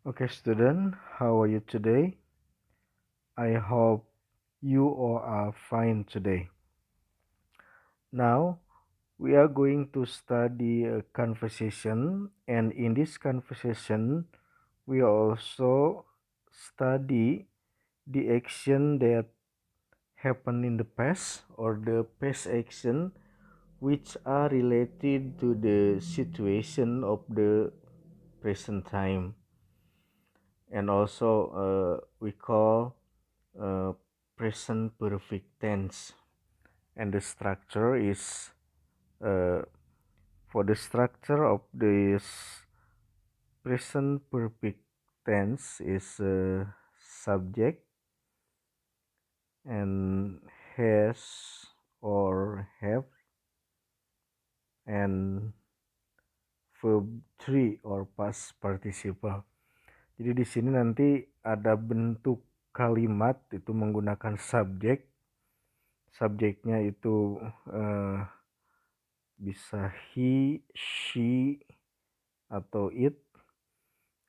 Okay, student, how are you today? I hope you all are fine today. Now, we are going to study a conversation, and in this conversation, we also study the action that happened in the past or the past action which are related to the situation of the present time. And also, we call present perfect tense, and the structure is uh, for the structure of this present perfect tense is subject and has or have and verb 3 or past participle. Jadi di sini nanti ada bentuk kalimat itu menggunakan subjek. Subjeknya itu bisa he, she, atau it.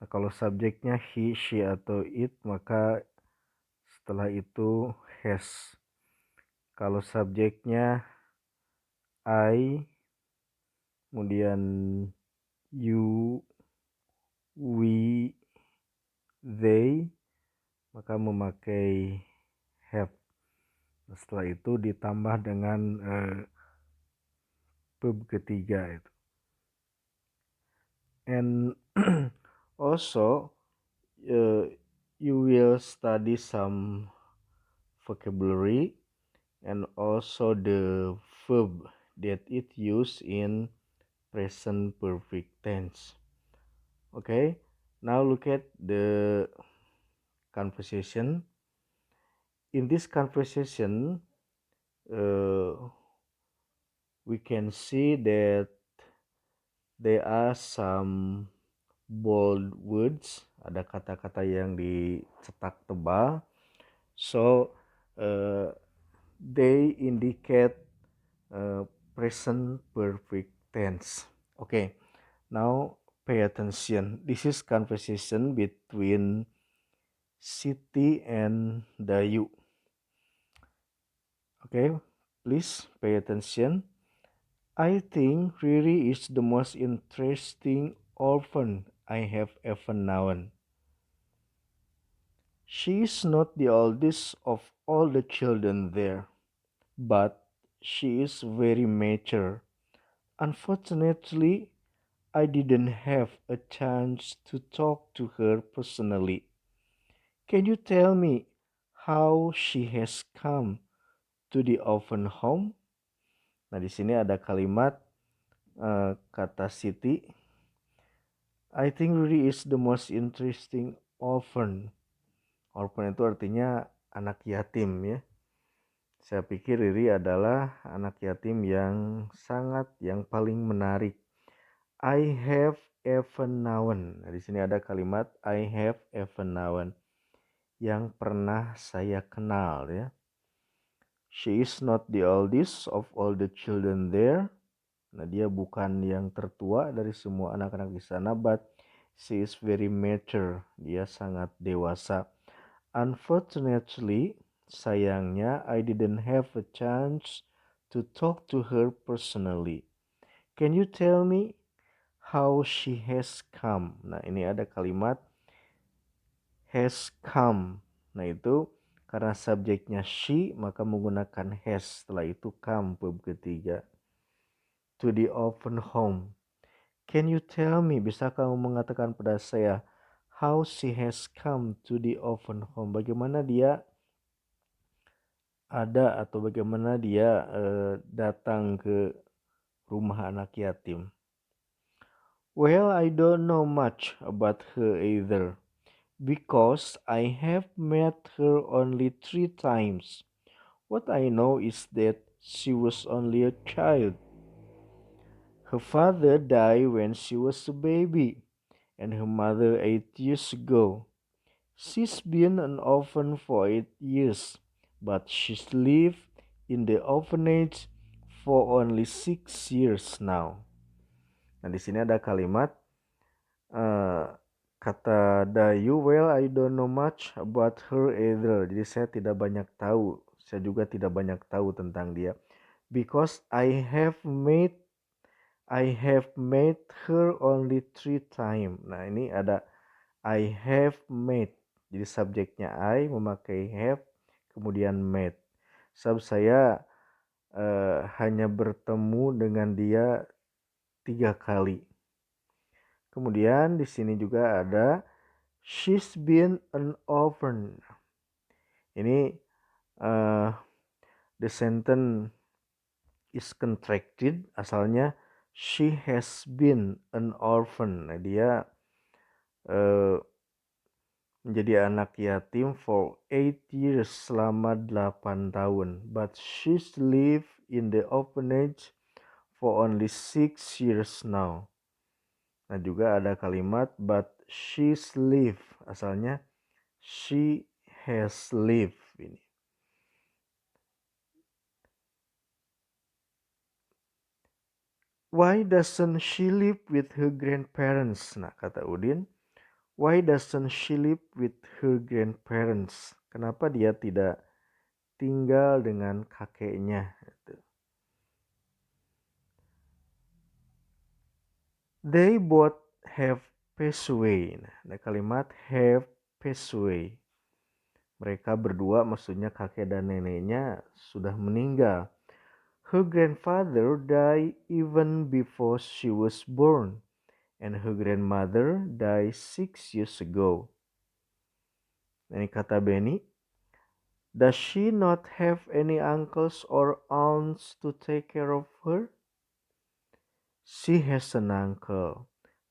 Nah, kalau subjeknya he, she, atau it, maka setelah itu has. Kalau subjeknya I, kemudian you, we, they, maka memakai have. Nah, setelah itu ditambah dengan verb ketiga itu. And also you will study some vocabulary and also the verb that it used in present perfect tense. Okay, now look at the conversation. In this conversation, we can see that there are some bold words, ada kata-kata yang dicetak tebal. So they indicate present perfect tense. Okay, now pay attention. This is conversation between Siti and Dayu. Okay, please pay attention. I think Riri is the most interesting orphan I have ever known. She is not the oldest of all the children there, but she is very mature. Unfortunately, I didn't have a chance to talk to her personally. Can you tell me how she has come to the orphan home? Nah, di sini ada kalimat kata Siti. I think Riri is the most interesting orphan. Orphan itu artinya anak yatim ya. Saya pikir Riri adalah anak yatim yang paling menarik. I have ever known. Nah, di sini ada kalimat I have ever known, yang pernah saya kenal ya. She is not the oldest of all the children there. Nah, dia bukan yang tertua dari semua anak-anak di sana, but she is very mature. Dia sangat dewasa. Unfortunately, sayangnya, I didn't have a chance to talk to her personally. Can you tell me how she has come? Nah, ini ada kalimat has come. Nah, itu karena subjeknya she, maka menggunakan has. Setelah itu come, verb ketiga. To the orphan home. Can you tell me, bisa kamu mengatakan pada saya, how she has come to the orphan home? Bagaimana dia ada atau bagaimana dia datang ke rumah anak yatim? Well, I don't know much about her either, because I have met her only 3 times. What I know is that she was only a child. Her father died when she was a baby, and her mother 8 years ago. She's been an orphan for 8 years, but she's lived in the orphanage for only 6 years now. Nah, di sini ada kalimat Kata Dayu, well, I don't know much about her either. Jadi saya tidak banyak tahu. Saya juga tidak banyak tahu tentang dia. Because I have met her only 3 times. Nah, ini ada I have met. Jadi subjeknya I memakai have, kemudian met. Sebab saya hanya bertemu dengan dia 3 kali. Kemudian di sini juga ada she's been an orphan. Ini the sentence is contracted. Asalnya she has been an orphan. Nah, dia uh, menjadi anak yatim for 8 years, selama 8 tahun. But she's lived in the orphanage for only 6 years now. Nah, juga ada kalimat but she's lived. Asalnya she has lived ini. Why doesn't she live with her grandparents? Nah, kata Udin, why doesn't she live with her grandparents? Kenapa dia tidak tinggal dengan kakeknya? They both have passed away. Nah, kalimat have passed away. Mereka berdua, maksudnya kakek dan neneknya, sudah meninggal. Her grandfather died even before she was born, and her grandmother died 6 years ago. Ini kata Benny. Does she not have any uncles or aunts to take care of her? She has an uncle,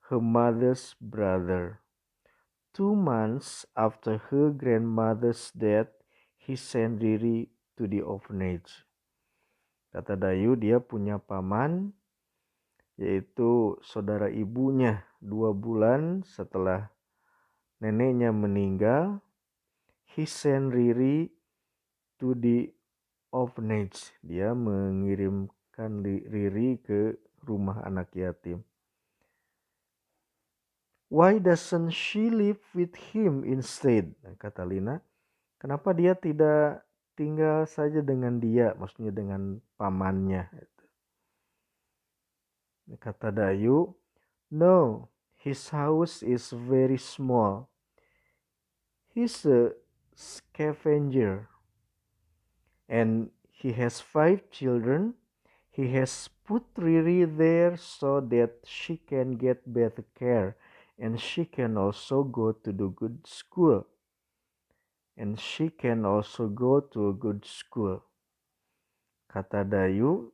her mother's brother. 2 months after her grandmother's death, he sent Riri to the orphanage. Kata Dayu, dia punya paman, yaitu saudara ibunya. 2 bulan setelah neneknya meninggal, he sent Riri to the orphanage. Dia mengirimkan Riri ke rumah anak yatim. Why doesn't she live with him instead? Kata Lina, kenapa dia tidak tinggal saja dengan dia, maksudnya dengan pamannya. Kata Dayu, no, his house is very small. He's a scavenger and he has 5 children. He has put Riri there so that she can get better care and she can also go to the good school. Kata Dayu,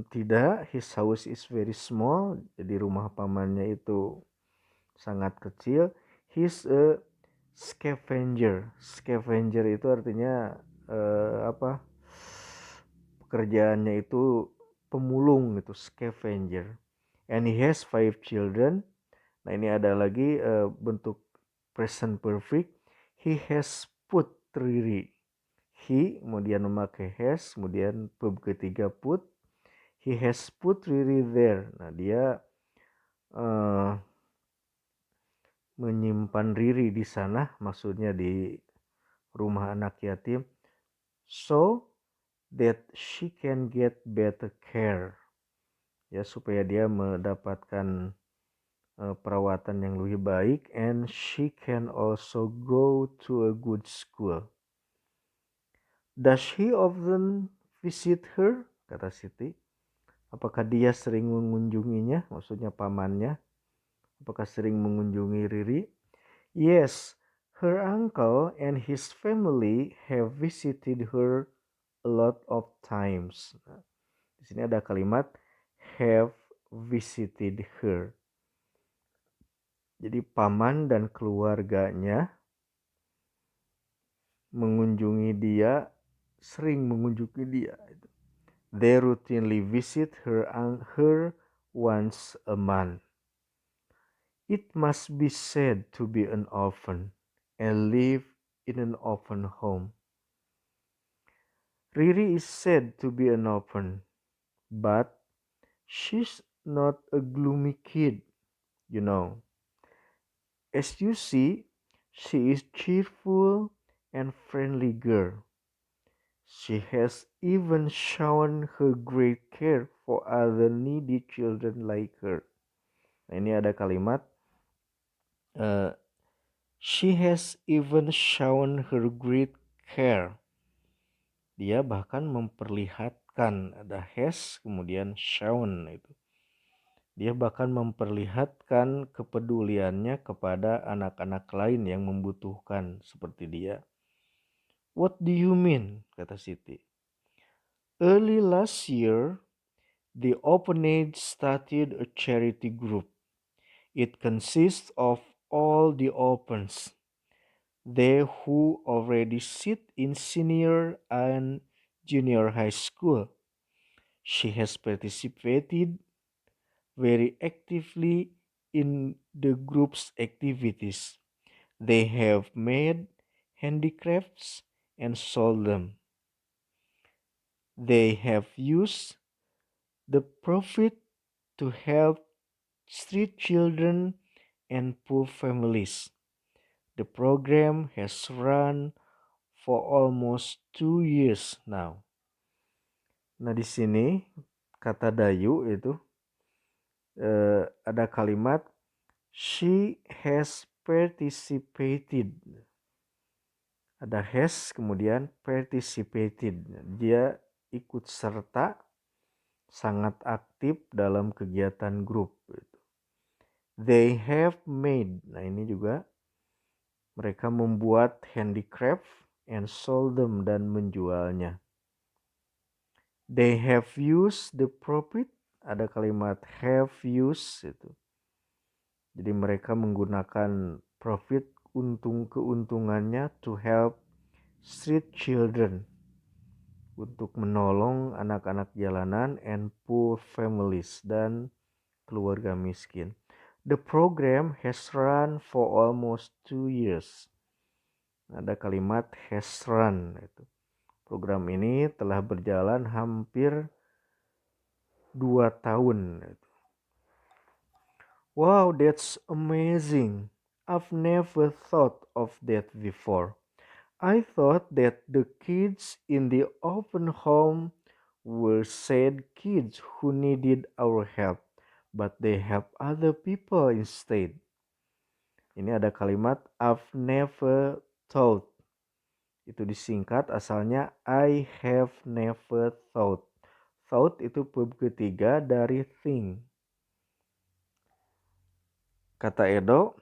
tidak, his house is very small. Jadi rumah pamannya itu sangat kecil. He's a scavenger. Scavenger itu artinya pekerjaannya itu pemulung gitu, scavenger. And he has 5 children. Nah, ini ada lagi bentuk present perfect. He has put Riri. He kemudian memakai has, kemudian verb ketiga put. He has put Riri there. Nah, dia menyimpan Riri di sana, maksudnya di rumah anak yatim, so that she can get better care. Ya, supaya dia mendapatkan perawatan yang lebih baik, and she can also go to a good school. Does he often visit her? Kata Siti. Apakah dia sering mengunjunginya? Maksudnya pamannya. Apakah sering mengunjungi Riri? Yes, her uncle and his family have visited her a lot of times. Nah, di sini ada kalimat have visited her. Jadi paman dan keluarganya mengunjungi dia, sering mengunjungi dia. They routinely visit her once a month. It must be said to be an orphan and live in an orphan home. Riri is said to be an orphan, but she's not a gloomy kid, you know. As you see, she is cheerful and friendly girl. She has even shown her great care for other needy children like her. Nah, ini ada kalimat uh, she has even shown her great care. Dia bahkan memperlihatkan, ada has kemudian shown itu. Dia bahkan memperlihatkan kepeduliannya kepada anak-anak lain yang membutuhkan seperti dia. What do you mean? Kata Siti. Early last year, the orphanage started a charity group. It consists of all the orphans, they who already sit in senior and junior high school. She has participated very actively in the group's activities. They have made handicrafts and sold them. They have used the profit to help street children and poor families. The program has run for almost 2 years now. Nah, di sini kata Dayu itu ada kalimat she has participated. Ada has kemudian participated. Dia ikut serta sangat aktif dalam kegiatan grup. They have made. Nah, ini juga mereka membuat handicraft and sold them dan menjualnya. They have used the profit. Ada kalimat have used itu. Jadi mereka menggunakan profit keuntungannya to help street children, untuk menolong anak-anak jalanan and poor families dan keluarga miskin. The program has run for almost 2 years. Ada kalimat has run itu. Program ini telah berjalan hampir 2 tahun. Wow, that's amazing. I've never thought of that before. I thought that the kids in the open home were sad kids who needed our help, but they help other people instead. Ini ada kalimat I've never thought. Itu disingkat asalnya I have never thought. Thought itu verb ketiga dari think. Kata Edo,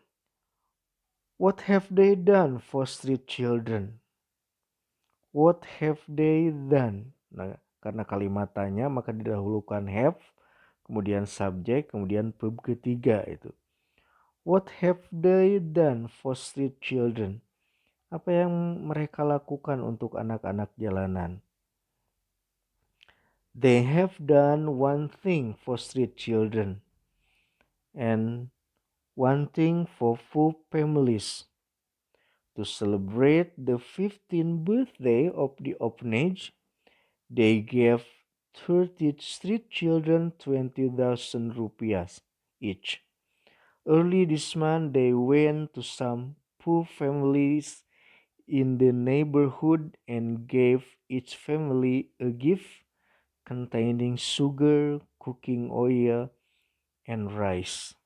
what have they done for street children? What have they done? Nah, karena kalimat tanya maka didahulukan have, kemudian subjek, kemudian verb ketiga itu. What have they done for street children? Apa yang mereka lakukan untuk anak-anak jalanan? They have done one thing for street children and one thing for poor families. To celebrate the 15th birthday of the orphanage, they gave 30 street children 20,000 rupiahs each. Early this month, they went to some poor families in the neighborhood and gave each family a gift containing sugar, cooking oil, and rice.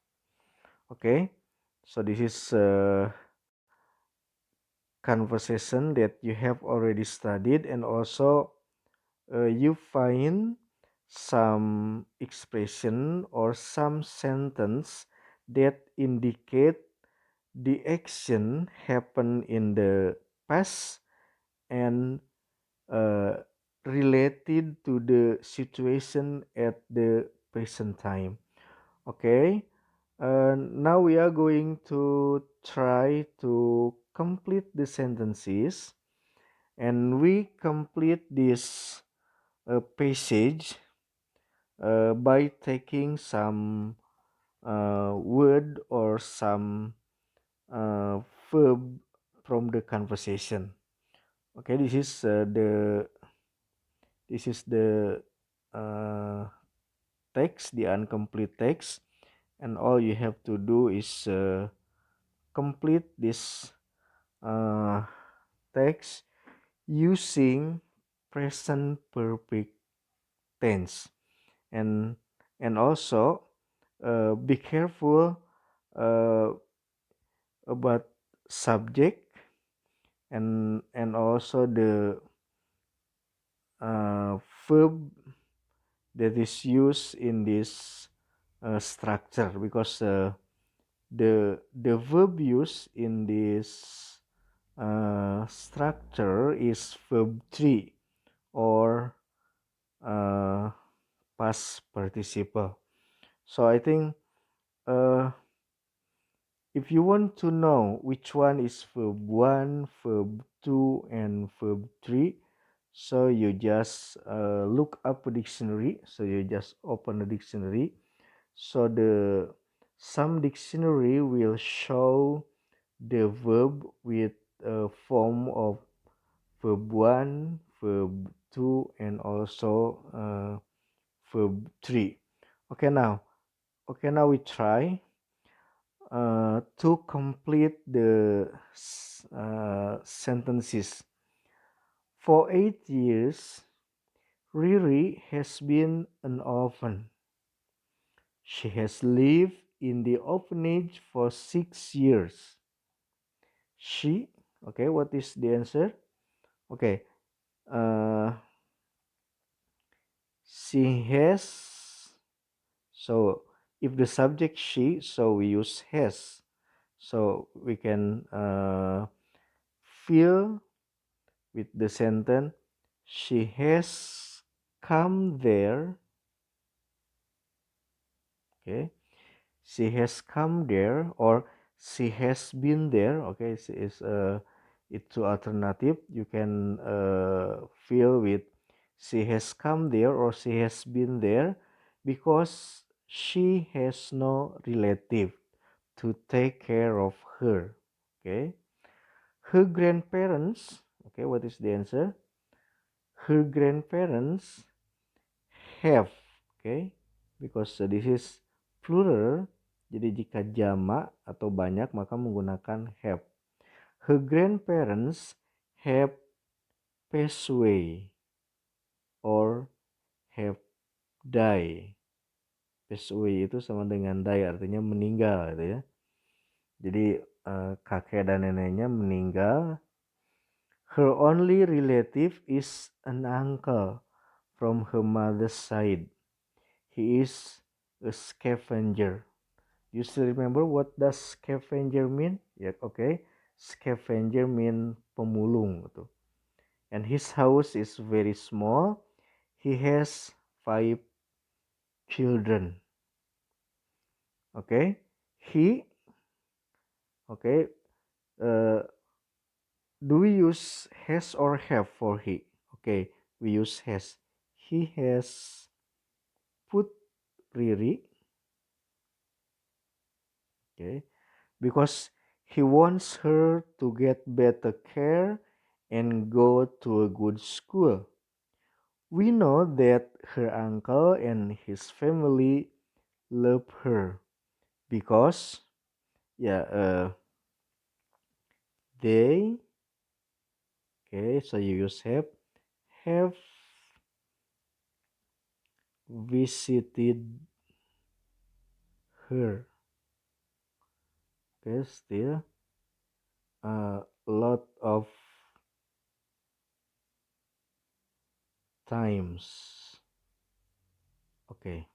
Okay, so this is a conversation that you have already studied, and also you find some expression or some sentence that indicate the action happened in the past and related to the situation at the present time. Okay, now we are going to try to complete the sentences, and we complete this passage by taking some word or some uh, verb from the conversation. Okay, this is the uh, text, the incomplete text, and all you have to do is complete this uh, text using present perfect tense, and also be careful uh, about subject and also the verb that is used in this structure, because the verb used in this structure is verb 3 or uh, past participle. So I think uh, if you want to know which one is verb 1, verb 2, and verb 3, so you just look up a dictionary. So you just open a dictionary. So some dictionary will show the verb with a form of verb 1, verb 2, and also verb 3. Okay, now we try to complete the sentences. For 8 years, Riri has been an orphan. She has lived in the orphanage for 6 years. She, okay, what is the answer? Okay, uh, she has, so if the subject she, so we use has. So we can fill with the sentence, she has come there. Okay, she has come there, or she has been there. Okay, it's two alternative. You can fill with she has come there or she has been there, because she has no relative to take care of her. Okay, her grandparents. Okay, what is the answer? Her grandparents have. Okay, because this is plural, jadi jika jamak atau banyak maka menggunakan have. Her grandparents have passed away or have died. Passed away itu sama dengan die, artinya meninggal gitu ya. Jadi kakek dan neneknya meninggal. Her only relative is an uncle from her mother's side. He is a scavenger. You still remember what does scavenger mean? Yeah, okay. Scavenger mean pemulung gitu. And his house is very small. He has 5 children. Okay. He, okay. Uh, do we use has or have for he? Okay, we use has. He has put Riri. Okay, because he wants her to get better care and go to a good school. We know that her uncle and his family love her because, yeah, they, okay, so you use have visited her. Okay, still a lot of times. Okay.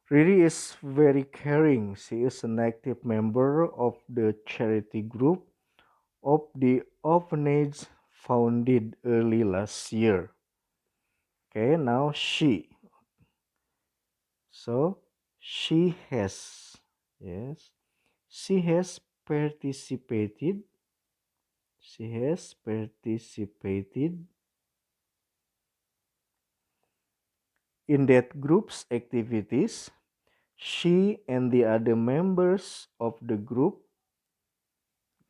Riri is very caring. She is an active member of the charity group of the orphanage founded early last year. Okay, now she. So she has, yes, she has participated. She has participated in that group's activities. She and the other members of the group,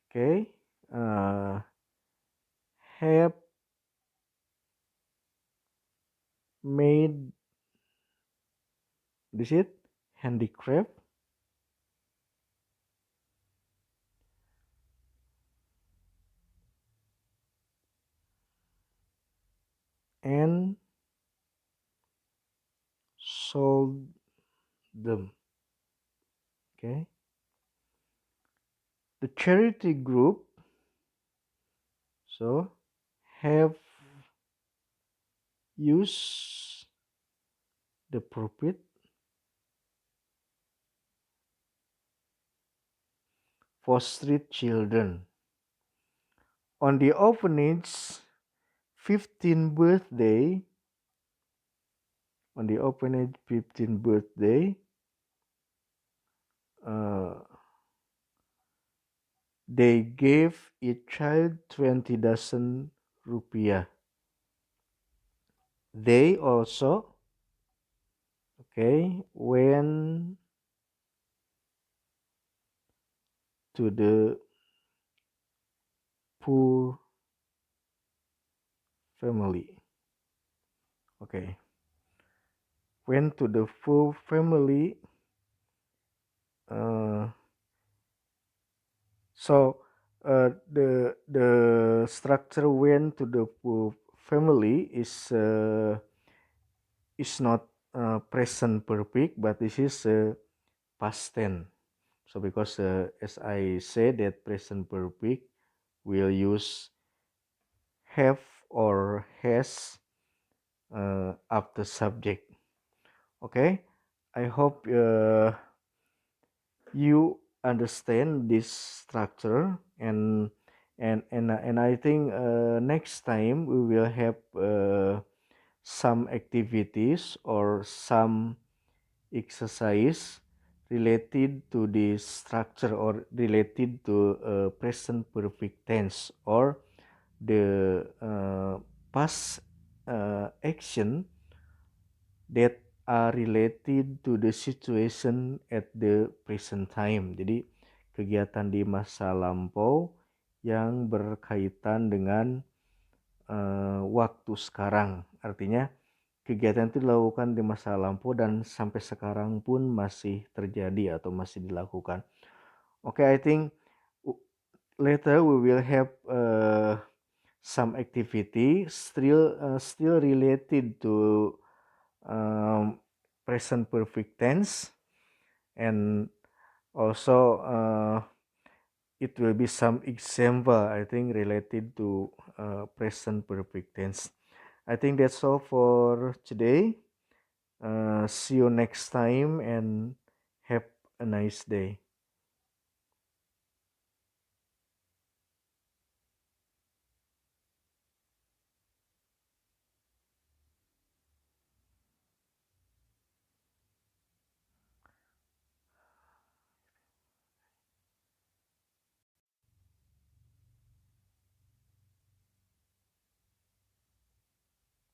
okay, have made this it handicraft. and sold them. Okay. The charity group so have used the profit for street children. On the orphanage 15th birthday, on the orphanage 15th birthday, uh, they gave each child 20 dozen rupiah. They also, okay, went to the poor family. Okay, went to the poor family. Uh, so the structure went to the poor family is not present perfect, but this is past tense. So because as I said that present perfect will use have or has after subject. Okay, I hope you understand this structure, and I think next time we will have some activities or some exercise related to this structure or related to present perfect tense or the past action that are related to the situation at the present time. Jadi kegiatan di masa lampau yang berkaitan dengan waktu sekarang. Artinya kegiatan itu dilakukan di masa lampau dan sampai sekarang pun masih terjadi atau masih dilakukan. Okay, I think later we will have some activity still related to present perfect tense, and also it will be some example I think related to present perfect tense. I think that's all for today. See you next time and have a nice day.